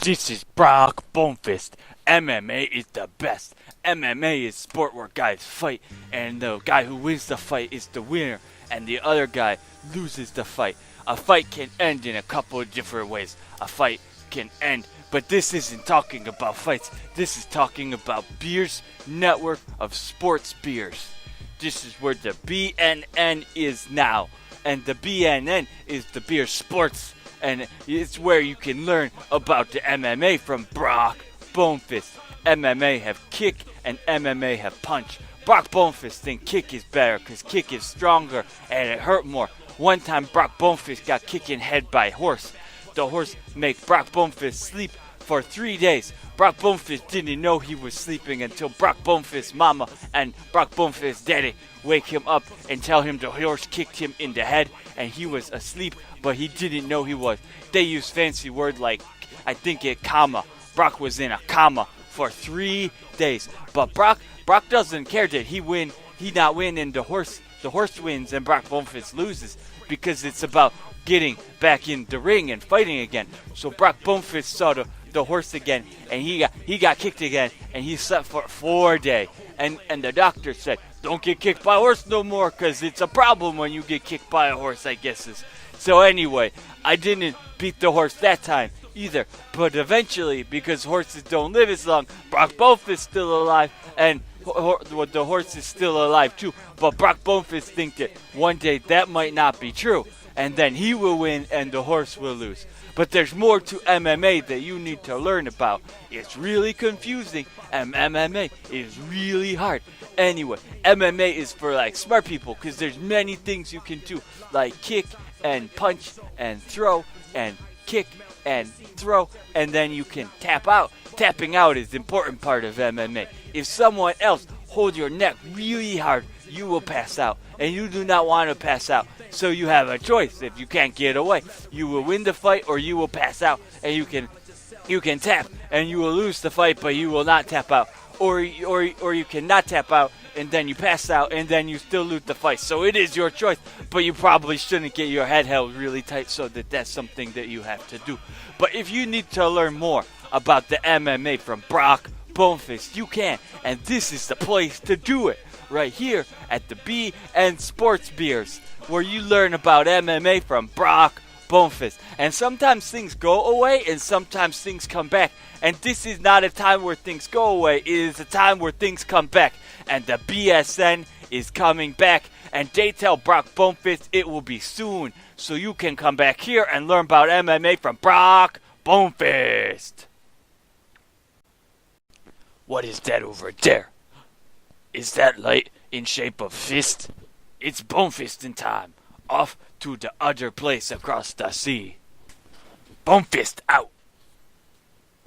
This is Brock Bonefist. MMA is the best. MMA is sport where guys fight, and the guy who wins the fight is the winner, and the other guy loses the fight. A fight can end in a couple of different ways. A fight can end, but this isn't talking about fights. This is talking about Beers Network of Sports Beers. This is where the BNN is now, and the BNN is the Beer Sports, and it's where you can learn about the MMA from Brock Bonefist. MMA have kick and MMA have punch. Brock Bonefist think kick is better because kick is stronger and it hurt more. One time Brock Bonefist got kicked in head by a horse. The horse made Brock Bonefist sleep for 3 days. Brock Bonefist didn't know he was sleeping until Brock Bonefist's mama and Brock Bonefist's daddy wake him up and tell him the horse kicked him in the head and he was asleep, but he didn't know he was. They use fancy word like, I think it comma. Brock was in a comma for 3 days. But Brock doesn't care that he not win and the horse wins and Brock Bonefist loses, because it's about getting back in the ring and fighting again. So Brock Bonefist saw the horse again, and he got kicked again, and he slept for 4 days. And the doctor said, don't get kicked by a horse no more, because it's a problem when you get kicked by a horse, I guess. So anyway, I didn't beat the horse that time either, but eventually, because horses don't live as long, Brock Bonefist still alive, and the horse is still alive too. But Brock Bonefist thinks that one day that might not be true, and then he will win and the horse will lose. But there's more to MMA that you need to learn about. It's really confusing, and MMA is really hard. Anyway, MMA is for like smart people, because there's many things you can do, like kick and punch and throw and kick and throw, and then you can tap out. Tapping out is the important part of MMA. If someone else holds your neck really hard, you will pass out, and you do not want to pass out. So you have a choice. If you can't get away, you will win the fight or you will pass out, and you can tap and you will lose the fight, but you will not tap out, or you cannot tap out and then you pass out and then you still lose the fight. So it is your choice, but you probably shouldn't get your head held really tight, so that's something that you have to do. But if you need to learn more about the MMA from Brock Bonefist, you can, and this is the place to do it, right here at the BN Sports Beers, where you learn about MMA from Brock Bonefist. And sometimes things go away and sometimes things come back, and this is not a time where things go away, it is a time where things come back, and the BSN is coming back, and they tell Brock Bonefist it will be soon, so you can come back here and learn about MMA from Brock Bonefist. What is that over there? Is that light in shape of fist? It's Bonefisting time. Off to the other place across the sea. Bonefist out.